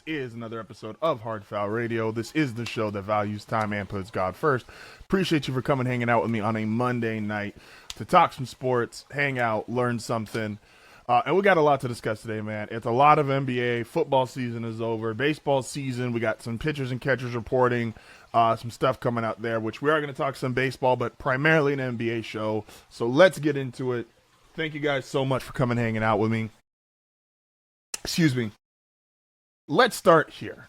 is another episode of HardFoul Radio. This is the show that values time and puts God first. Appreciate you for coming hanging out with me on a Monday night to talk some sports, hang out, learn something. And we got a lot to discuss today, man. It's a lot of NBA. Football season is over. Baseball season, we got some pitchers and catchers reporting, some stuff coming out there, which we are going to talk some baseball, but primarily an NBA show. So let's get into it. Thank you guys so much for coming hanging out with me. Excuse me. Let's start here.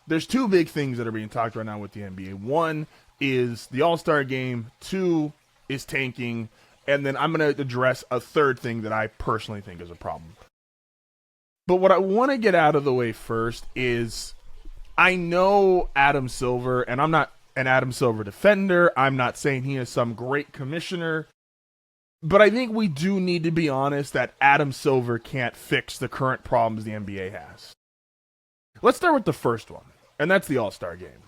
There's two big things that are being talked right now with the NBA. One is the All-Star game. Two is tanking. And then I'm going to address a third thing that I personally think is a problem. But what I want to get out of the way first is I know Adam Silver, and I'm not an Adam Silver defender. I'm not saying he is some great commissioner. But I think we do need to be honest that Adam Silver can't fix the current problems the NBA has. Let's start with the first one, and that's the All-Star game.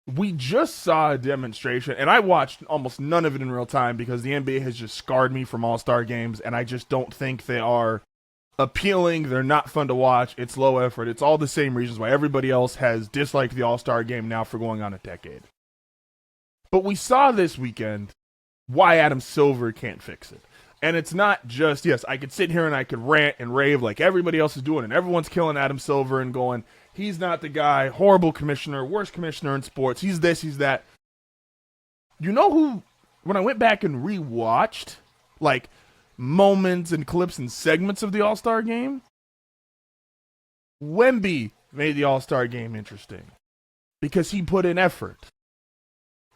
We just saw a demonstration, and I watched almost none of it in real time because the NBA has just scarred me from All-Star games, and I just don't think they are appealing. They're not fun to watch. It's low effort. It's all the same reasons why everybody else has disliked the All-Star game now for going on a decade. But we saw this weekend why Adam Silver can't fix it. And it's not just, yes, I could sit here and I could rant and rave like everybody else is doing, and everyone's killing Adam Silver and going, he's not the guy, horrible commissioner, worst commissioner in sports, he's this, he's that. You know who, when I went back and rewatched, like, moments and clips and segments of the All-Star game, Wemby made the All-Star game interesting because he put in effort.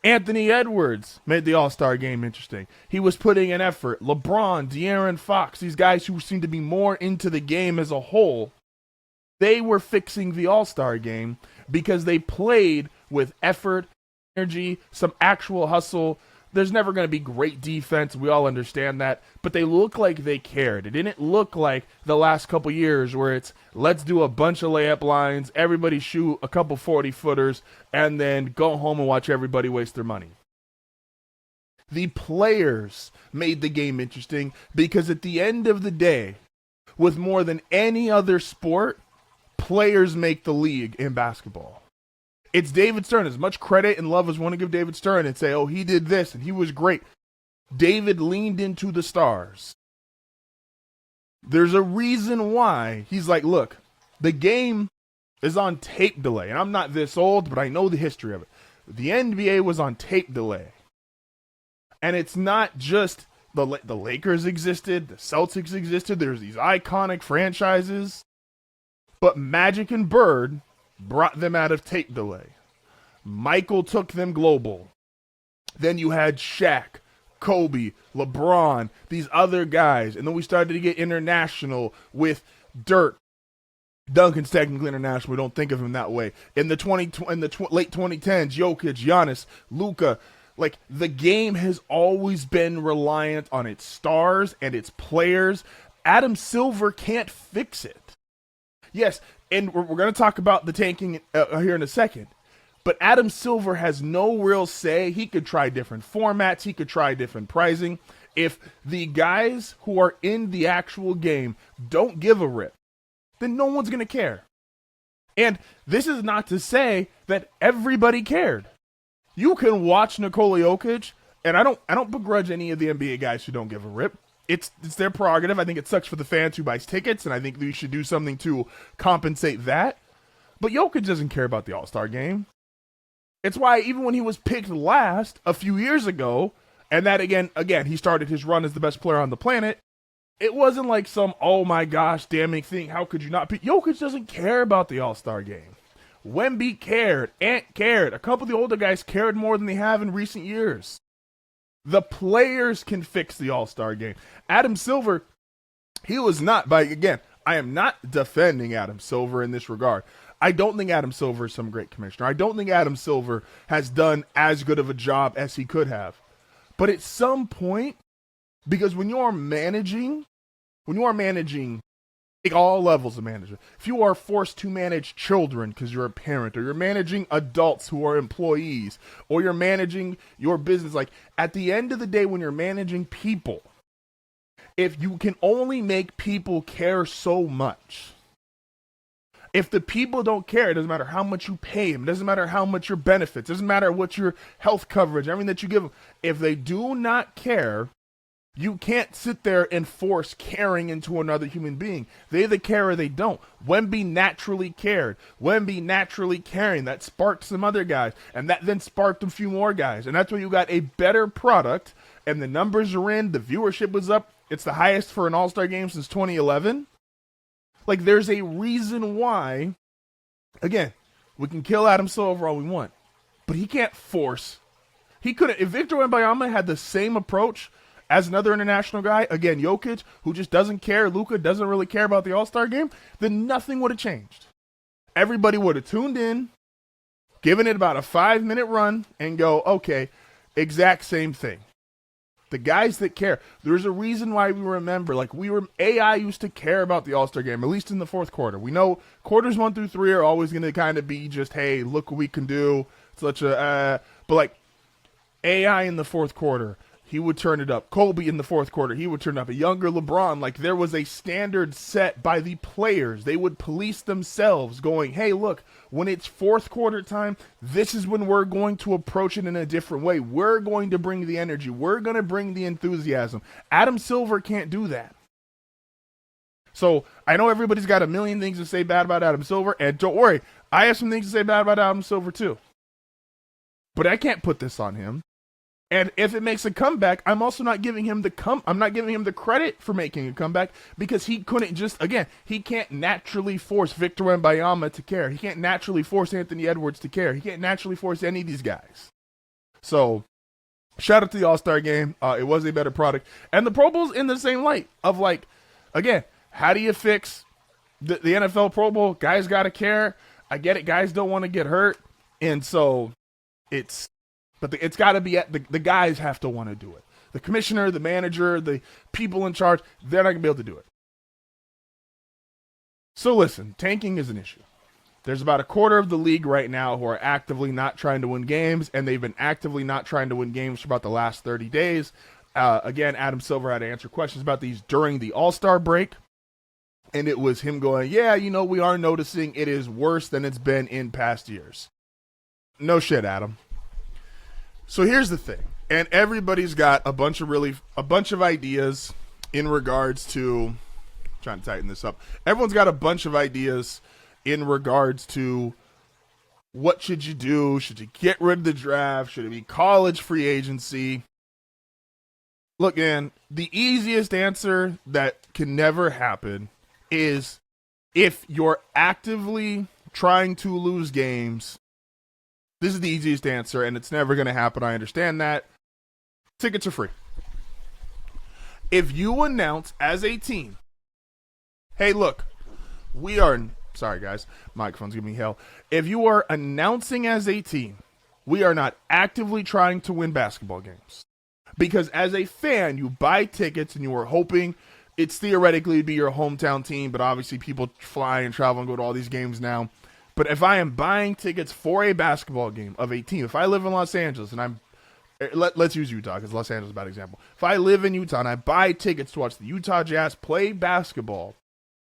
Anthony Edwards made the All-Star game interesting. He was putting in effort. LeBron, De'Aaron Fox, these guys who seem to be more into the game as a whole, they were fixing the All-Star game because they played with effort, energy, some actual hustle. There's never going to be great defense. We all understand that. But they look like they cared. It didn't look like the last couple years where it's, let's do a bunch of layup lines, everybody shoot a couple 40-footers, and then go home and watch everybody waste their money. The players made the game interesting because at the end of the day, with more than any other sport, players make the league in basketball. It's David Stern. As much credit and love as we want to give David Stern and say, oh, he did this and he was great. David leaned into the stars. There's a reason why he's like, look, the game is on tape delay. And I'm not this old, but I know the history of it. The NBA was on tape delay. And it's not just the Lakers existed, the Celtics existed, there's these iconic franchises. But Magic and Bird brought them out of tape delay. Michael took them global. Then you had Shaq, Kobe, LeBron, these other guys. And then we started to get international with Dirk. Duncan's technically international. We don't think of him that way. In the late 2010s, Jokic, Giannis, Luka. Like, the game has always been reliant on its stars and its players. Adam Silver can't fix it. Yes, and we're going to talk about the tanking here in a second. But Adam Silver has no real say. He could try different formats. He could try different pricing. If the guys who are in the actual game don't give a rip, then no one's going to care. And this is not to say that everybody cared. You can watch Nikola Jokic, and I don't begrudge any of the NBA guys who don't give a rip. It's their prerogative. I think it sucks for the fans who buys tickets, and I think we should do something to compensate that. But Jokic doesn't care about the All-Star game. It's why even when he was picked last a few years ago, and that again, he started his run as the best player on the planet, it wasn't like some, oh my gosh, damning thing. How could you not pick? Jokic doesn't care about the All-Star game. Wemby cared. Ant cared. A couple of the older guys cared more than they have in recent years. The players can fix the All-Star game. Adam Silver, he was not, again, I am not defending Adam Silver in this regard. I don't think Adam Silver is some great commissioner. I don't think Adam Silver has done as good of a job as he could have. But at some point, because when you are managing like all levels of management, if you are forced to manage children because you're a parent, or you're managing adults who are employees, or you're managing your business, like at the end of the day, when you're managing people, if you can only make people care so much, If the people don't care, it doesn't matter how much you pay them, it doesn't matter how much your benefits, it doesn't matter what your health coverage, everything that you give them. If they do not care, you can't sit there and force caring into another human being. They either care or they don't. Wemby naturally cared. Wemby naturally caring. That sparked some other guys, and that then sparked a few more guys. And that's why you got a better product, and the numbers are in, the viewership was up. It's the highest for an All-Star game since 2011. Like, there's a reason why, again, we can kill Adam Silver all we want, but he can't force. He couldn't. If Victor Wembanyama had the same approach as another international guy, again, Jokic, who just doesn't care, Luka doesn't really care about the All-Star game, then nothing would have changed. Everybody would have tuned in, given it about a 5-minute run, and go, okay, exact same thing. The guys that care. There's a reason why we remember, like, AI used to care about the All-Star game, at least in the fourth quarter. We know quarters 1 through 3 are always going to kind of be just, hey, look what we can do. But like, AI in the fourth quarter, he would turn it up. Kobe in the fourth quarter, he would turn it up. A younger LeBron, like, there was a standard set by the players. They would police themselves going, hey, look, when it's fourth quarter time, this is when we're going to approach it in a different way. We're going to bring the energy. We're going to bring the enthusiasm. Adam Silver can't do that. So I know everybody's got a million things to say bad about Adam Silver, and don't worry, I have some things to say bad about Adam Silver too. But I can't put this on him. And if it makes a comeback, I'm also not giving him I'm not giving him the credit for making a comeback, because he couldn't he can't naturally force Victor Wembanyama to care. He can't naturally force Anthony Edwards to care. He can't naturally force any of these guys. So, shout out to the All-Star game. It was a better product. And the Pro Bowl's in the same light of, like, again, how do you fix the NFL Pro Bowl? Guys got to care. I get it. Guys don't want to get hurt. And so it's got to be the guys have to want to do it. The commissioner, the manager, the people in charge, they're not going to be able to do it. So listen, tanking is an issue. There's about a quarter of the league right now who are actively not trying to win games, and they've been actively not trying to win games for about the last 30 days. Again, Adam Silver had to answer questions about these during the All-Star break, and it was him going, yeah, we are noticing it is worse than it's been in past years. No shit, Adam. So here's the thing, and everybody's got a bunch of ideas in regards to, trying to tighten this up. Everyone's got a bunch of ideas in regards to what should you do? Should you get rid of the draft? Should it be college free agency? Look, man, the easiest answer that can never happen is if you're actively trying to lose games. This is the easiest answer, and it's never going to happen. I understand that. Tickets are free. If you announce as a team, hey, look, we are, sorry guys, microphone's giving me hell. If you are announcing as a team, we are not actively trying to win basketball games. Because as a fan, you buy tickets and you are hoping it's theoretically to be your hometown team, but obviously people fly and travel and go to all these games now. But if I am buying tickets for a basketball game of a team, if I live in Los Angeles and let's use Utah because Los Angeles is a bad example. If I live in Utah and I buy tickets to watch the Utah Jazz play basketball,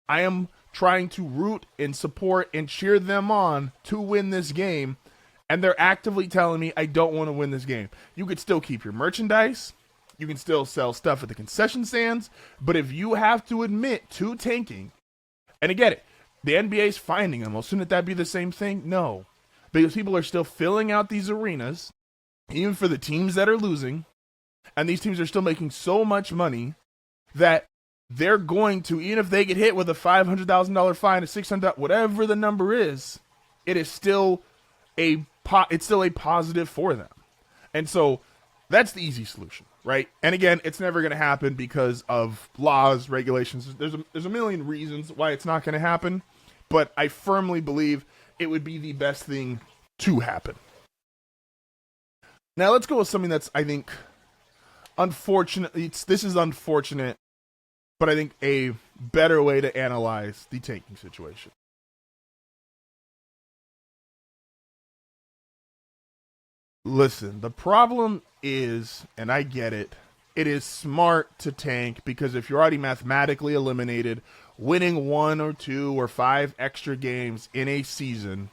I am trying to root and support and cheer them on to win this game, and they're actively telling me I don't want to win this game. You could still keep your merchandise. You can still sell stuff at the concession stands. But if you have to admit to tanking, and I get it, the NBA's finding them. Well, shouldn't that be the same thing? No. Because people are still filling out these arenas, even for the teams that are losing, and these teams are still making so much money that they're going to, even if they get hit with a $500,000 fine, a $600,000, whatever the number is, it is still it's still a positive for them. And so that's the easy solution, right? And again, it's never going to happen because of laws, regulations. There's a million reasons why it's not going to happen, but I firmly believe it would be the best thing to happen. Now let's go with something that's, I think, unfortunate. This is unfortunate, but I think a better way to analyze the tanking situation. Listen, the problem is, and I get it, it is smart to tank because if you're already mathematically eliminated, winning 1 or 2 or 5 extra games in a season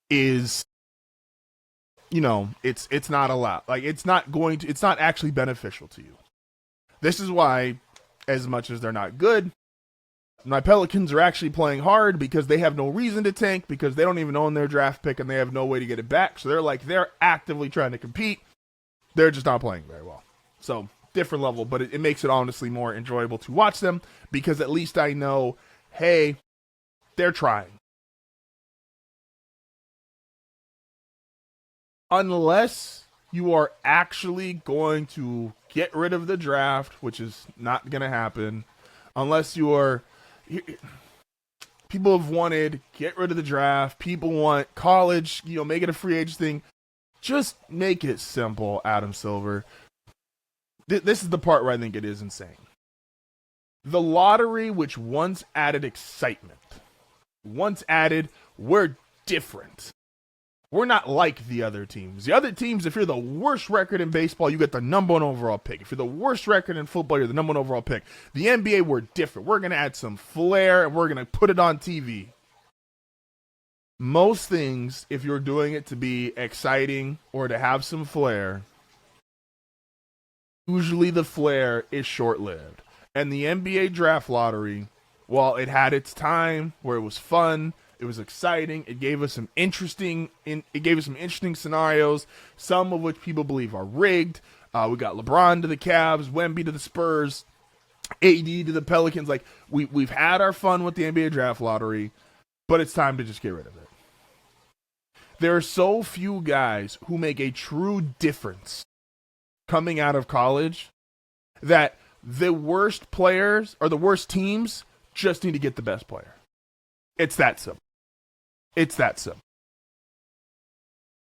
is, it's not allowed. Like, it's not actually beneficial to you. This is why, as much as they're not good, my Pelicans are actually playing hard because they have no reason to tank because they don't even own their draft pick and they have no way to get it back. So they're actively trying to compete. They're just not playing very well. So different level, but it makes it honestly more enjoyable to watch them because at least I know, hey, they're trying. Unless you are actually going to get rid of the draft, which is not going to happen, unless you are... People have wanted, get rid of the draft. People want college, make it a free agent thing. Just make it simple, Adam Silver. This is the part where I think it is insane. The lottery, which once added excitement, once added, we're different. We're not like the other teams. The other teams, if you're the worst record in baseball, you get the number 1 overall pick. If you're the worst record in football, you're the number 1 overall pick. The NBA, we're different. We're going to add some flair, and we're going to put it on TV. Most things, if you're doing it to be exciting or to have some flair, usually the flair is short-lived. And the NBA draft lottery, while it had its time where it was fun, it was exciting. It gave us some interesting scenarios, some of which people believe are rigged. We got LeBron to the Cavs, Wemby to the Spurs, AD to the Pelicans. Like we've had our fun with the NBA draft lottery, but it's time to just get rid of it. There are so few guys who make a true difference coming out of college that the worst players or the worst teams just need to get the best player. It's that simple. It's that simple.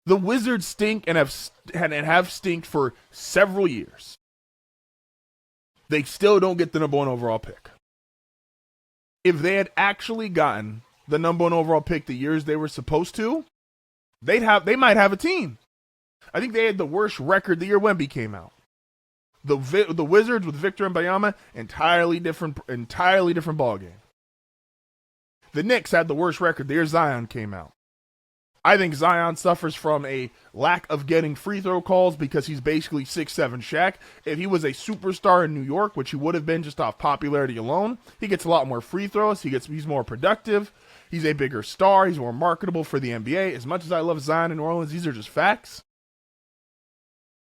The Wizards stink and have stinked for several years. They still don't get the number 1 overall pick. If they had actually gotten the number 1 overall pick the years they were supposed to, they might have a team. I think they had the worst record the year Wemby came out. The Wizards with Victor Wembanyama, entirely different ballgame. The Knicks had the worst record the year Zion came out. I think Zion suffers from a lack of getting free throw calls because he's basically 6'7" Shaq. If he was a superstar in New York, which he would have been just off popularity alone, he gets a lot more free throws. He's more productive. He's a bigger star. He's more marketable for the NBA. As much as I love Zion in New Orleans, these are just facts.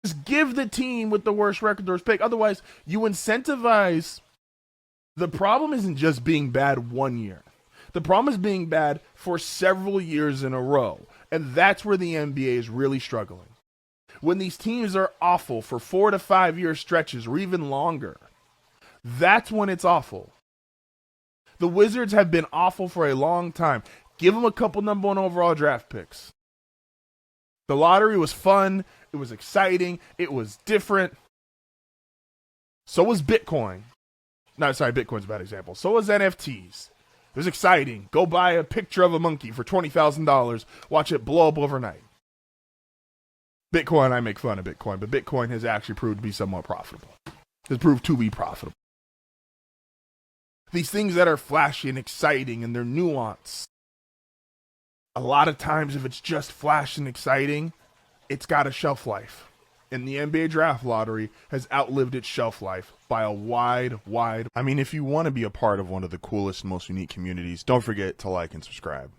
Just give the team with the worst record the worst pick. Otherwise, you incentivize. The problem isn't just being bad one year. The problem is being bad for several years in a row. And that's where the NBA is really struggling. When these teams are awful for 4 to 5 year stretches or even longer, that's when it's awful. The Wizards have been awful for a long time. Give them a couple number 1 overall draft picks. The lottery was fun. It was exciting. It was different. So was Bitcoin. No, sorry, Bitcoin's a bad example. So was NFTs. It was exciting. Go buy a picture of a monkey for $20,000. Watch it blow up overnight. Bitcoin, I make fun of Bitcoin, but Bitcoin has actually proved to be somewhat profitable. Has proved to be profitable. These things that are flashy and exciting and they're nuanced. A lot of times if it's just flash and exciting, it's got a shelf life. And the NBA draft lottery has outlived its shelf life by a wide. I mean, if you want to be a part of one of the coolest, most unique communities, don't forget to like and subscribe.